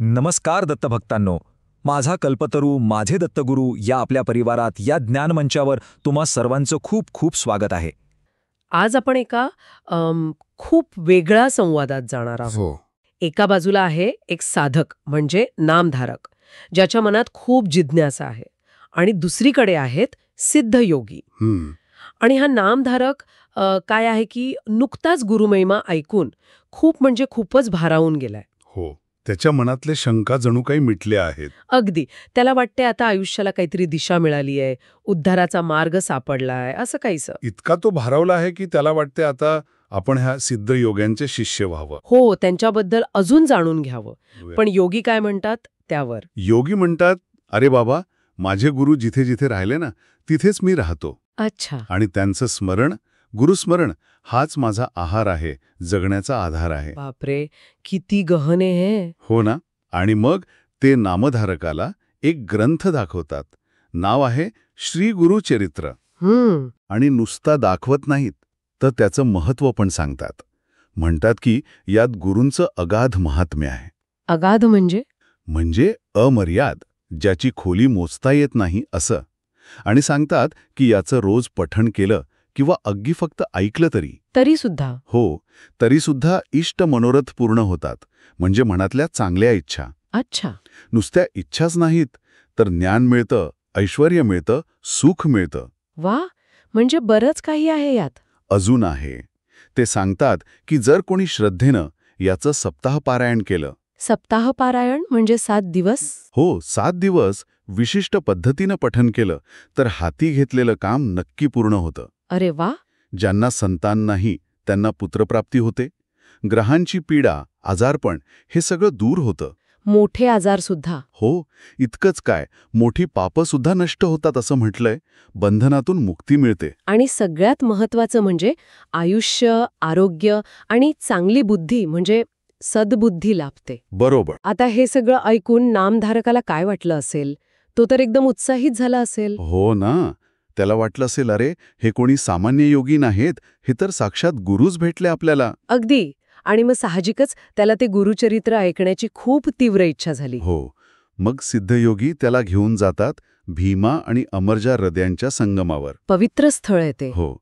नमस्कार दत्तभक्तांनो. माझा कल्पतरू माझे दत्तगुरू या आपल्या परिवारात या ज्ञानमंचावर तुम्हा सर्वांचं खूप खूप स्वागत आहे. आज आपण एका खूप वेगळ्या संवादात जाणार आहोत. हो. एका बाजूला आहे एक साधक म्हणजे नामधारक, ज्याच्या मनात खूप जिज्ञासा आहे, आणि दुसरीकडे आहेत सिद्धयोगी. आणि हा नामधारक काय आहे की नुकताच गुरुमहिमा ऐकून खूपच भारावून गेलाय. हो, त्याच्या मनातले शंका जणू काही मिटल्या आहेत. अगदी. त्याला वाटते आता आयुष्याला काहीतरी दिशा मिळाली आहे, उद्धाराचा मार्ग सापडलाय, असं काहीसं. इतका तो भारावला आहे की त्याला वाटते आता आपण ह्या सिद्ध योग्यांचे शिष्य व्हावं. हो, त्यांच्याबद्दल अजून जाणून घ्यावं. पण योगी काय म्हणतात त्यावर? योगी म्हणतात, अरे बाबा, माझे गुरु जिथे जिथे राहिले ना तिथेच मी राहतो. अच्छा. आणि त्यांचं स्मरण, गुरुस्मरण हाच माझा आहार आहे, जगण्याचा आधार आहे. बापरे, किती गहन आहे हे. हो ना. आणि मग ते नामधारकाला एक ग्रंथ दाखवतात. नाव आहे श्री गुरुचरित्र. आणि नुसता दाखवत नाहीत, तर त्याचं महत्त्व पण सांगतात. म्हणतात की यात गुरूंचं अगाध महात्म्य आहे. अगाध म्हणजे? म्हणजे अमर्याद, ज्याची खोली मोजता येत नाही असं. आणि सांगतात की याचं रोज पठण केलं किंवा अगदी फक्त ऐकलं तरी सुद्धा. हो, तरीसुद्धा इष्ट मनोरथ पूर्ण होतात. म्हणजे मनातल्या चांगल्या इच्छा. अच्छा. नुसत्या इच्छाच नाहीत, तर ज्ञान मिळतं, ऐश्वर्य मिळतं, सुख मिळतं. वा, म्हणजे बरंच काही आहे यात. अजून आहे. ते सांगतात की जर कोणी श्रद्धेनं याचं सप्ताह पारायण केलं. सप्ताह पारायण म्हणजे 7 दिवस? हो, 7 दिवस विशिष्ट पद्धतीनं पठन केलं तर हाती घेतलेलं काम नक्की पूर्ण होतं. अरे वा. ज्यांना संतान नाही त्यांना पुत्रप्राप्ती होते. ग्रहांची पीडा, आजारपण हे सगळं दूर होतं. मोठे आजार सुद्धा? हो, इतकंच काय, मोठी पापं सुद्धा नष्ट होतात असं म्हटलंय. बंधनातून मुक्ती मिळते. आणि सगळ्यात महत्वाचं म्हणजे आयुष्य, आरोग्य आणि चांगली बुद्धी म्हणजे सद्बुद्धी लाभते. बरोबर. आता हे सगळं ऐकून नामधारकाला काय वाटलं असेल? तो तर एकदम उत्साहित झाला असेल. हो ना. त्याला वाटलं असेल, अरे हे कोणी सामान्य योगी नाहीत, हे तर साक्षात गुरुच भेटले आपल्याला. अगदी. आणि मग साहजिकच त्याला ते गुरुचरित्र ऐकण्याची खूप तीव्र इच्छा झाली. हो. मग सिद्धयोगी त्याला घेऊन जातात भीमा आणि अमरजा हृदयांच्या संगमावर. पवित्र स्थळ आहे ते. हो.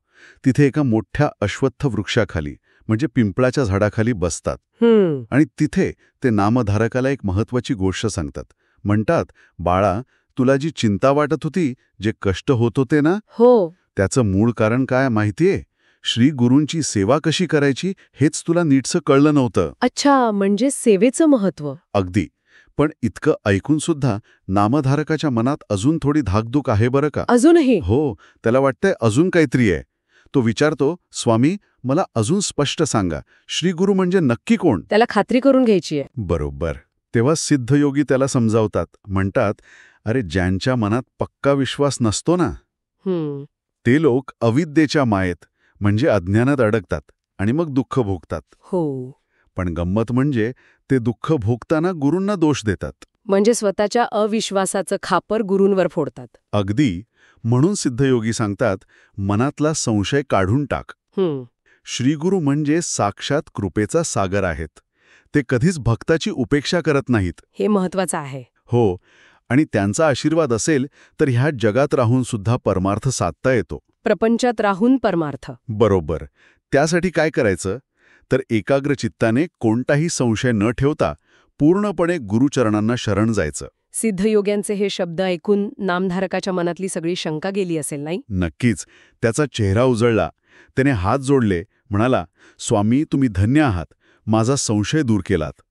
तिथे एका मोठ्या अश्वत्थ वृक्षाखाली म्हणजे पिंपळाच्या झाडाखाली बसतात. आणि तिथे ते नामधारकाला एक महत्वाची गोष्ट सांगतात. म्हणतात, बाळा, तुला जी चिंता वाटत होती, जे कष्ट होत होते ना, हो, त्याचं मूळ कारण काय माहितीये? श्री गुरूंची सेवा कशी करायची हेच तुला नीटसं कळलं नव्हतं. अच्छा, म्हणजे सेवेचं महत्व. अगदी. पण इतकं ऐकून सुद्धा नामधारकाच्या मनात अजून थोडी धाकधूक आहे बरं का. अजूनही? हो, त्याला वाटतंय अजून काहीतरी आहे. तो विचारतो, स्वामी, मला अजून स्पष्ट सांगा, श्री गुरु म्हणजे नक्की कोण? त्याला खात्री करून घ्यायची आहे. बरोबर. तेव्हा सिद्धयोगी त्याला समजावतात. म्हणतात, अरे ज्यांच्या मनात पक्का विश्वास नसतो ना, ते लोक अविद्येच्या मायेत म्हणजे अज्ञानात अडकतात आणि मग दुःख भोगतात. हो. पण गंमत म्हणजे ते दुःख भोगताना गुरूंना दोष देतात. म्हणजे स्वतःच्या अविश्वासाचं खापर गुरूंवर फोडतात. अगदी. म्हणून सिद्धयोगी सांगतात, मनातला संशय काढून टाक. श्रीगुरू म्हणजे साक्षात कृपेचा सागर आहेत. ते कधीच भक्ताची उपेक्षा करत नाहीत. हे महत्वाचं आहे. हो. आणि त्यांचा आशीर्वाद असेल तर ह्या जगात राहून सुद्धा परमार्थ साधता येतो. प्रपंचात राहून परमार्थ. बरोबर. त्यासाठी काय करायचं? तर एकाग्र चित्ताने कोणताही संशय न ठेवता पूर्णपणे गुरुचरणांना शरण जायचं. सिद्धयोग्यांचे हे शब्द ऐकून नामधारकाच्या मनातली सगळी शंका गेली असेल, नाही? नक्कीच. त्याचा चेहरा उजळला. त्याने हात जोडले, म्हणाला, स्वामी, तुम्ही धन्य आहात. माझा संशय दूर केलात.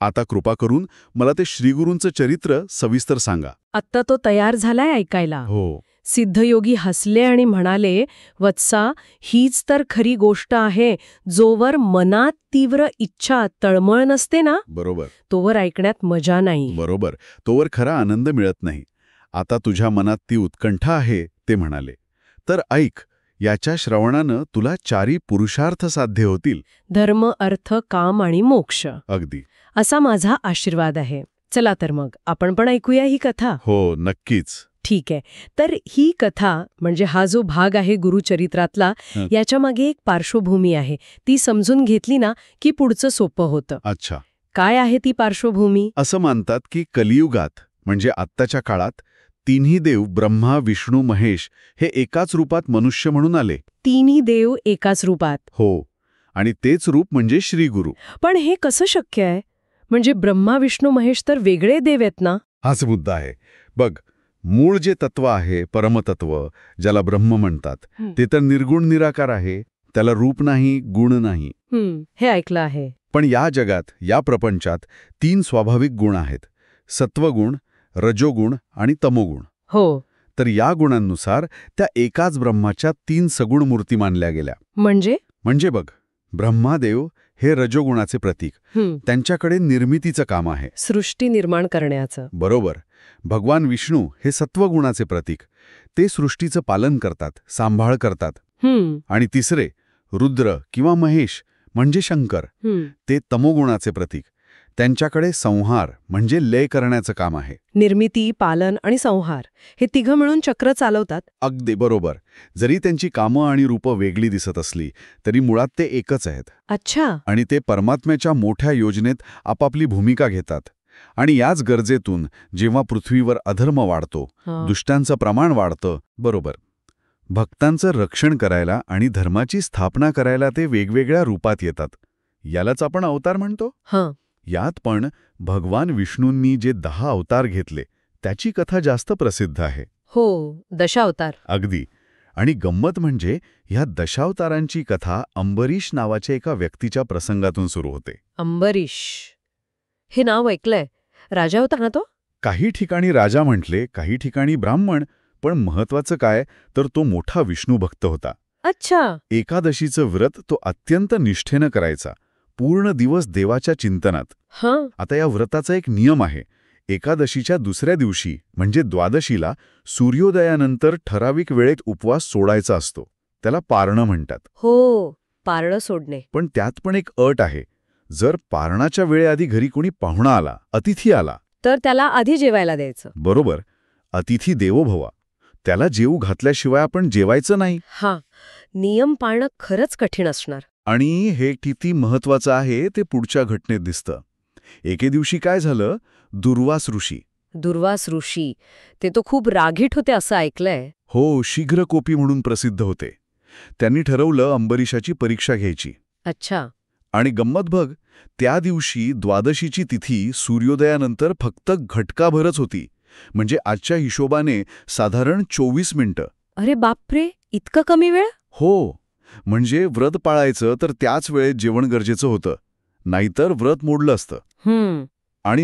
आता कृपा करून मला ते श्रीगुरूंचं चरित्र सविस्तर सांगा. आत्ता तो तयार झालाय ऐकायला. हो. सिद्धयोगी हसले आणि म्हणाले, वत्सा, हीच तर खरी गोष्ट आहे. जोवर मनात तीव्र इच्छा, तळमळ नसते ना, बरोबर, तोवर ऐकण्यात मजा नाही. बरोबर, तोवर खरा आनंद मिळत नाही. आता तुझ्या मनात ती उत्कंठा आहे, ते म्हणाले. तर ऐक, याच्या श्रवणानं तुला 4 पुरुषार्थ साध्य होतील. धर्म, अर्थ, काम आणि मोक्ष. अगदी. असा माझा आशीर्वाद आहे. चला तर मग आपण पण ऐकूया ही कथा. हो, नक्कीच. ठीक आहे. तर ही कथा म्हणजे हा जो भाग आहे गुरुचरित्रातला, याच्या मागे एक पार्श्वभूमी आहे. ती समजून घेतली ना की पुढचं सोपं होतं. अच्छा. काय आहे ती पार्श्वभूमी? असं मानतात की कलियुगात म्हणजे आत्ताच्या काळात तिन्ही देव ब्रह्मा विष्णू महेश हे एकाच रूपात मनुष्य म्हणून आले. तिन्ही देव एकाच रूपात. हो, आणि तेच रूप म्हणजे श्रीगुरू. पण हे कसं शक्य आहे? म्हणजे ब्रह्मा विष्णू महेश तर वेगळे देव आहेत ना? हाच मुद्दा आहे. बघ, मूळ जे तत्व आहे परमतत्व ज्याला ब्रह्म म्हणतात ते तर निर्गुण निराकार आहे. त्याला रूप नाही, गुण नाही. हे ऐकलं आहे. पण या जगात या प्रपंचात 3 स्वाभाविक गुण आहेत: सत्वगुण, रजोगुण आणि तमोगुण. हो. तर या गुणांनुसार त्या एकाच ब्रह्माच्या 3 सगुण मूर्ती मानल्या गेल्या. म्हणजे बघ, ब्रह्मादेव हे रजोगुणाचे प्रतीक. त्यांच्याकडे निर्मितीचं काम आहे, सृष्टी निर्माण करण्याचं. बरोबर. भगवान विष्णू हे सत्वगुणाचे प्रतीक. ते सृष्टीचं पालन करतात, सांभाळ करतात. आणि तिसरे रुद्र किंवा महेश म्हणजे शंकर, ते तमोगुणाचे प्रतीक. त्यांच्याकडे संहार म्हणजे लय करण्याचं काम आहे. निर्मिती, पालन आणि संहार हे तिघं मिळून चक्र चालवतात. अगदी बरोबर. जरी त्यांची कामं आणि रूपं वेगळी दिसत असली तरी मुळात ते एकच आहेत. अच्छा. आणि ते परमात्म्याच्या मोठ्या योजनेत आपापली भूमिका घेतात. आणि याच गरजेतून जेव्हा पृथ्वीवर अधर्म वाढतो, दुष्टांचं प्रमाण वाढतं, बरोबर, भक्तांचं रक्षण करायला आणि धर्माची स्थापना करायला ते वेगवेगळ्या रूपात येतात. यालाच आपण अवतार म्हणतो. यात पण भगवान विष्णूंनी जे 10 अवतार घेतले त्याची कथा जास्त प्रसिद्ध आहे. हो, दशावतार. अगदी. आणि गंमत म्हणजे ह्या दशावतारांची कथा अंबरीश नावाच्या एका व्यक्तीच्या प्रसंगातून सुरू होते. अंबरीश हे नाव ऐकलंय. राजा होता ना तो? काही ठिकाणी राजा म्हटले, काही ठिकाणी ब्राह्मण. पण महत्वाचं काय तर तो मोठा विष्णू भक्त होता. अच्छा. एकादशीचं व्रत तो अत्यंत निष्ठेनं करायचा, पूर्ण दिवस देवाच्या चिंतनात. आता या व्रताचा एक नियम आहे. एकादशीच्या दुसऱ्या दिवशी म्हणजे द्वादशीला सूर्योदयानंतर ठराविक वेळेत उपवास सोडायचा असतो. त्याला पारणं म्हणतात. हो, पारणं सोडणे. पण त्यात पण एक अट आहे. जर पारणाच्या वेळेआधी घरी कोणी पाहुणा आला, अतिथी आला, तर त्याला आधी जेवायला द्यायचं. बरोबर. अतिथी देवो भव. त्याला जेवू घातल्याशिवाय आपण जेवायचं नाही. नियम पाळणं खरंच कठीण असणार. आणि हे किती महत्वाचं आहे ते पुढच्या घटनेत दिसतं. एके दिवशी काय झालं, दुर्वास ऋषी, ते तो खूप रागीट होते असं ऐकलंय. हो, शीघ्रकोपी म्हणून प्रसिद्ध होते. त्यांनी ठरवलं अंबरीशाची परीक्षा घ्यायची. अच्छा. आणि गंमत बघ, त्या दिवशी द्वादशीची तिथी सूर्योदयानंतर फक्त घटकाभरच होती. म्हणजे आजच्या हिशोबाने साधारण 24 मिनिटं. अरे बापरे, इतकं कमी वेळ? हो, म्हणजे व्रत पाळायचं तर त्याच वेळेत जेवण गरजेचं होतं, नाहीतर व्रत मोडलं असतं. आणि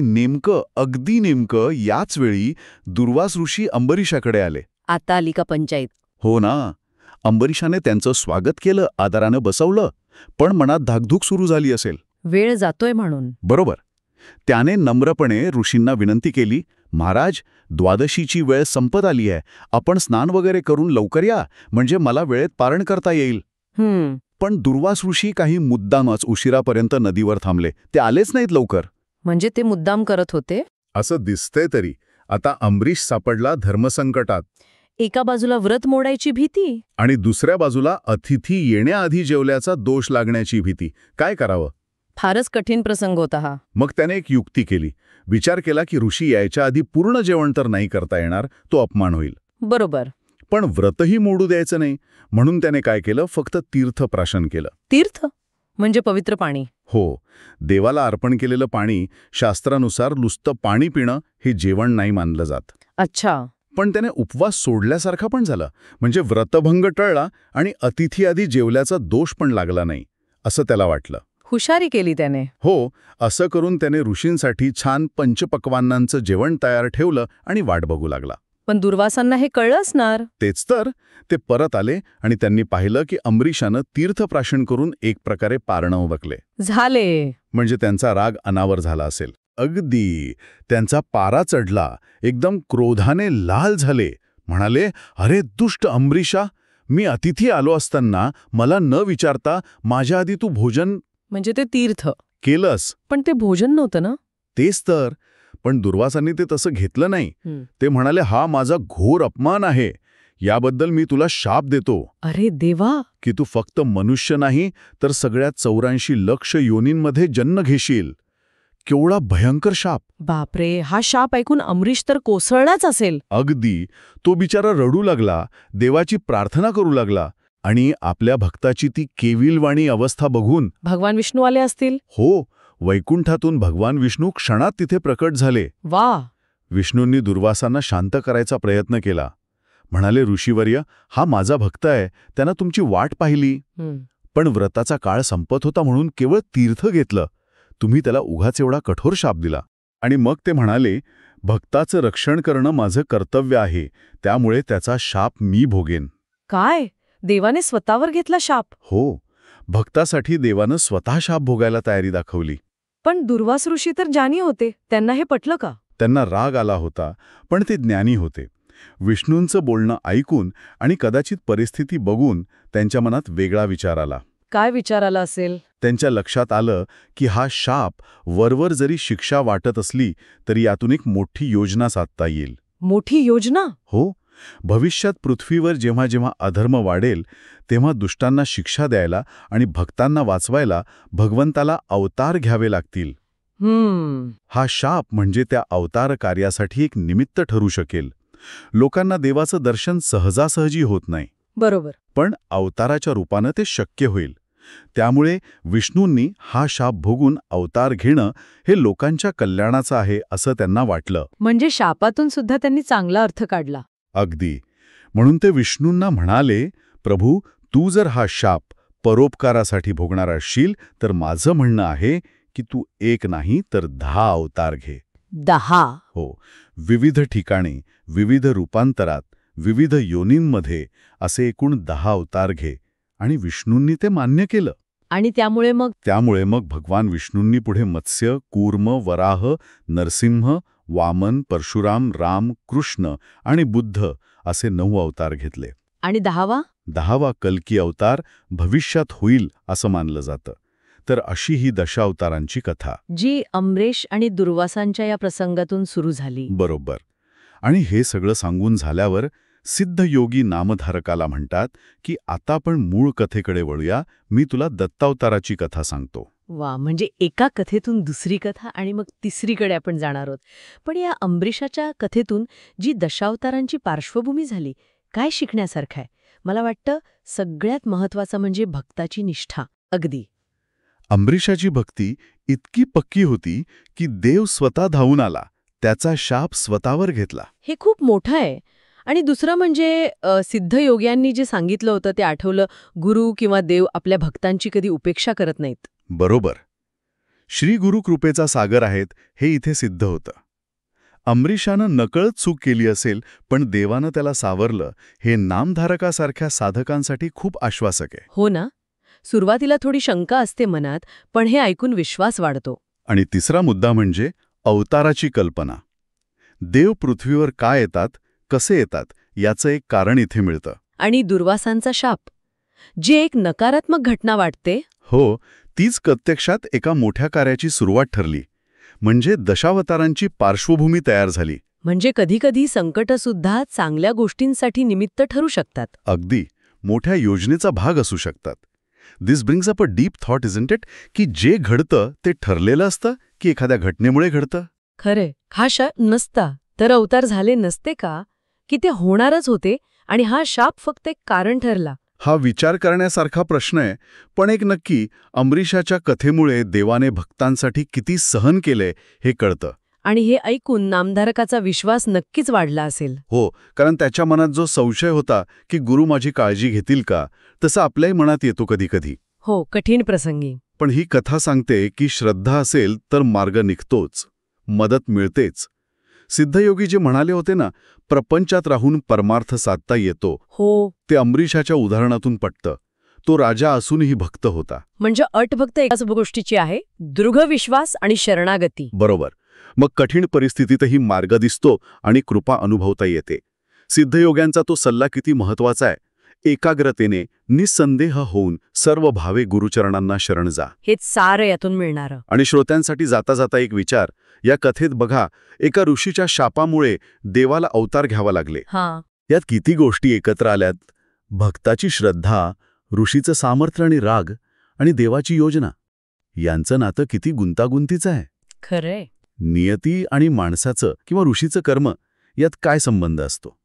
अगदी नेमकं याच वेळी दुर्वास ऋषी अंबरीशाकडे आले. आता आली का पंचायत? हो ना. अंबरीशाने त्यांचं स्वागत केलं, आदरानं बसवलं. पण मनात धाकधूक सुरू झाली असेल, वेळ जातोय म्हणून. बरोबर. त्याने नम्रपणे ऋषींना विनंती केली, महाराज, द्वादशीची वेळ संपत आली आहे. आपण स्नान वगैरे करून लवकर या, म्हणजे मला वेळेत पारण करता येईल. पण दुर्वास ऋषी काही मुद्दामच उशिरापर्यंत नदीवर थांबले. ते आलेच नाहीत लवकर. म्हणजे ते मुद्दाम करत होते असं दिसतंय. तरी आता अंबरीश सापडला धर्मसंकटात. एका बाजूला व्रत मोडायची भीती आणि दुसऱ्या बाजूला अतिथी येण्याआधी जेवल्याचा दोष लागण्याची भीती. काय करावं? फारच कठीण प्रसंग होता हा. मग त्याने एक युक्ती केली. विचार केला की ऋषी यायच्या आधी पूर्ण जेवण तर नाही करता येणार, तो अपमान होईल. बरोबर. पण व्रतही मोडू द्यायचं नाही, म्हणून त्याने काय केलं, फक्त तीर्थप्राशन केलं. तीर्थ म्हणजे पवित्र पाणी? हो. देवाला अर्पण केलेलं पाणी शास्त्रानुसार नुसतं पाणी पिणं हे जेवण नाही मानलं जात. अच्छा. पण त्याने उपवास सोडल्यासारखा पण झाला. म्हणजे व्रतभंग टळला आणि अतिथी आधी जेवल्याचा दोष पण लागला नाही, असं त्याला वाटलं. हुशारी केली त्याने. हो. असं करून त्याने ऋषींसाठी छान पंचपक्वान्नांचं जेवण तयार ठेवलं आणि वाट बघू लागला. पण दुर्वासांना हे कळलं असणार. तेच तर. ते परत आले आणि त्यांनी पाहिलं की अंबरीशानं तीर्थप्राशन करून एक प्रकारे पारणं उरकले. झाले. म्हणजे त्यांचा राग अनावर झाला असेल. अगदी. त्यांचा पारा चढला. एकदम क्रोधाने लाल झाले. म्हणाले, अरे दुष्ट अंबरीशा, मी अतिथी आलो असताना मला न विचारता माझ्या आधी तू भोजन म्हणजे ते तीर्थ केलंस. पण ते भोजन नव्हतं ना. तेच तर. पण दुर्वासांनी ते तसं घेतलं नाही. ते म्हणाले, हा माझा घोर अपमान आहे. याबद्दल मी तुला शाप देतो. अरे देवा. की तू फक्त मनुष्य नाही तर सगळ्या 84 लक्ष योनींमध्ये जन्म घेशील. केवढा भयंकर शाप. बापरे, हा शाप ऐकून अमरीश तर कोसळलाच असेल. अगदी. तो बिचारा रडू लागला, देवाची प्रार्थना करू लागला आणि आपल्या भक्ताची ती केविलवाणी अवस्था बघून भगवान विष्णू आले असतील. हो, वैकुंठातून भगवान विष्णू क्षणात तिथे प्रकट झाले. वा. विष्णूंनी दुर्वासांना शांत करायचा प्रयत्न केला. म्हणाले, ऋषीवर्य, हा माझा भक्त आहे, त्यानं तुमची वाट पाहिली, पण व्रताचा काळ संपत होता म्हणून केवळ तीर्थ घेतलं. तुम्ही त्याला उगाच एवढा कठोर शाप दिला. आणि मग ते म्हणाले, भक्ताचं रक्षण करणं माझं कर्तव्य आहे, त्यामुळे त्याचा शाप मी भोगेन. काय, देवाने स्वतःवर घेतला शाप? हो, भक्तासाठी देवानं स्वतः शाप भोगायला तयारी दाखवली. पण दुर्वास ऋषी तर ज्ञानी होते, त्यांना हे पटलं का? त्यांना राग आला होता, पण ते ज्ञानी होते. विष्णूंचं बोलणं ऐकून आणि कदाचित परिस्थिती बघून त्यांच्या मनात वेगळा विचार आला. काय विचार आला असेल? त्यांच्या लक्षात आलं की हा शाप वरवर जरी शिक्षा वाटत असली तरी यातून एक मोठी योजना साधता येईल. मोठी योजना? हो, भविष्यात पृथ्वीवर जेव्हा जेव्हा अधर्म वाढेल तेव्हा दुष्टांना शिक्षा द्यायला आणि भक्तांना वाचवायला भगवंताला अवतार घ्यावे लागतील. हा शाप म्हणजे त्या अवतार कार्यासाठी एक निमित्त ठरू शकेल. लोकांना देवाचं दर्शन सहजासहजी होत नाही. बरोबर. पण अवताराच्या रूपानं ते शक्य होईल. त्यामुळे विष्णूंनी हा शाप भोगून अवतार घेणं हे लोकांच्या कल्याणाचं आहे असं त्यांना वाटलं. म्हणजे शापातून सुद्धा त्यांनी चांगला अर्थ काढला. अगदी. म्हणून ते विष्णूंना म्हणाले, प्रभू, तू जर हा शाप परोपकारासाठी भोगणार असशील तर माझं म्हणणं आहे की तू एक नाही तर 10 अवतार घे. 10? हो, विविध ठिकाणी, विविध रूपांतरात, विविध योनींमध्ये असे एकूण 10 अवतार घे. आणि विष्णूंनी ते मान्य केलं. आणि त्यामुळे मग भगवान विष्णूंनी पुढे मत्स्य, कूर्म, वराह, नरसिंह, वामन, परशुराम, राम, कृष्ण आणि बुद्ध असे 9 अवतार घेतले. आणि 10वा कल्की अवतार भविष्यात होईल असं मानलं जातं. तर अशी ही दशावतारांची कथा, जी अमरीश आणि दुर्वासांच्या या प्रसंगातून सुरू झाली. बरोबर. आणि हे सगळं सांगून झाल्यावर सिद्धयोगी नामधारकाला म्हणतात की आता आपण मूळ कथेकडे वळूया, मी तुला दत्तावताराची कथा सांगतो. वा, म्हणजे एका कथेतून दुसरी कथा आणि मग तिसरीकडे आपण जाणार आहोत. पण या अमरीशाच्या कथेतून जी दशावतारांची पार्श्वभूमी झाली, काय शिकण्यासारखं आहे? मला वाटतं सगळ्यात महत्वाचं म्हणजे भक्ताची निष्ठा. अगदी. अमरीशाची भक्ती इतकी पक्की होती की देव स्वतः धावून आला, त्याचा शाप स्वतःवर घेतला. हे खूप मोठं आहे. आणि दुसरं म्हणजे सिद्धयोग्यांनी जे सांगितलं होतं ते आठवलं, गुरु किंवा देव आपल्या भक्तांची कधी उपेक्षा करत नाहीत. बरोबर. श्री गुरु कृपेचा सागर आहेत हे इथे सिद्ध होतं. अमरीशानं नकळत चूक केली असेल पण देवानं त्याला सावरलं, हे नामधारकासारख्या साधकांसाठी खूप आश्वासक आहे. हो ना. सुरुवातीला थोडी शंका असते मनात, पण हे ऐकून विश्वास वाढतो. आणि तिसरा मुद्दा म्हणजे अवताराची कल्पना. देव पृथ्वीवर का येतात, कसे येतात याचं एक कारण इथे मिळतं. आणि दुर्वासांचा शाप, जी एक नकारात्मक घटना वाटते, हो, तीच प्रत्यक्षात एका मोठ्या कार्याची सुरुवात ठरली. म्हणजे दशावतारांची पार्श्वभूमी तयार झाली. म्हणजे कधीकधी संकटसुद्धा चांगल्या गोष्टींसाठी निमित्त ठरू शकतात. अगदी, मोठ्या योजनेचा भाग असू शकतात. This brings up a deep thought, isn't it, की जे घडतं ते ठरलेलं असतं की एखाद्या घटनेमुळे घडतं. खरे, हा शाप नसता तर अवतार झाले नसते का? की ते होणारच होते आणि हा शाप फक्त एक कारण ठरला? हा विचार करण्यासारखा प्रश्न आहे. पण एक नक्की, अमरीशाच्या कथेमुळे देवाने भक्तांसाठी किती सहन केलंय हे कळतं. आणि हे ऐकून नामधारकाचा विश्वास नक्कीच वाढला असेल. हो, कारण त्याच्या मनात जो संशय होता की गुरु माझी काळजी घेतील का, तसं आपल्याही मनात येतो कधी-कधी. हो, कठीण प्रसंगी. पण ही कथा सांगते की श्रद्धा असेल तर मार्ग निघतोच, मदत मिळतेच. सिद्धयोगी जे म्हणाले होते ना, प्रपंचात राहून परमार्थ साधता येतो, हो, ते अमरीशाच्या उदाहरणातून पटतं. तो राजा असूनही भक्त होता. म्हणजे अट फक्त एकाच गोष्टीची आहे, दृढ विश्वास आणि शरणागती. बरोबर. मग कठीण परिस्थितीतही मार्ग दिसतो आणि कृपा अनुभवता येते. सिद्धयोग्यांचा तो सल्ला किती महत्वाचा आहे. एकाग्रतेने, निसंदेह होऊन सर्व भावे गुरुचरणांना शरण जा. हेच सारं यातून मिळणारं. आणि श्रोत्यांसाठी जाता जाता एक विचार, या कथेत बघा, एका ऋषीच्या शापामुळे देवाला अवतार घ्यावा लागले. यात किती गोष्टी एकत्र आल्यात. भक्ताची श्रद्धा, ऋषीचं सामर्थ्य आणि राग, आणि देवाची योजना, यांचं नातं किती गुंतागुंतीचं आहे. खरंय. नियती आणि माणसाचं किंवा ऋषीचं कर्म यात काय संबंध असतो?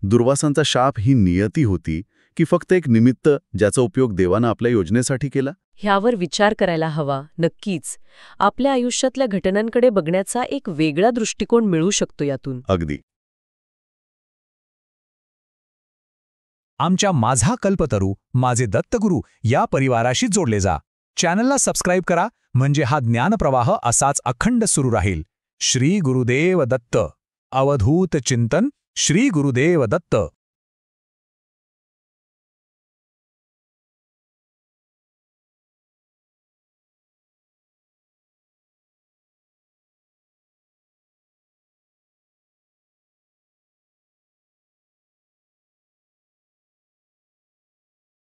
दुर्वासांचा शाप ही नियती होती की फक्त एक निमित्त ज्याचा उपयोग देवानं आपल्या योजनेसाठी केला? ह्यावर विचार करायला हवा. नक्कीच आपल्या आयुष्यातल्या घटनांकडे बघण्याचा एक वेगळा दृष्टिकोन मिळू शकतो यातून. अगदी. आमच्या माझा कल्पतरू माझे दत्तगुरू या परिवाराशी जोडले जा. चॅनलला सबस्क्राईब करा, म्हणजे हा ज्ञानप्रवाह असाच अखंड सुरू राहील. श्री गुरुदेव दत्त. अवधूत चिंतन. श्री गुरुदेव दत्त.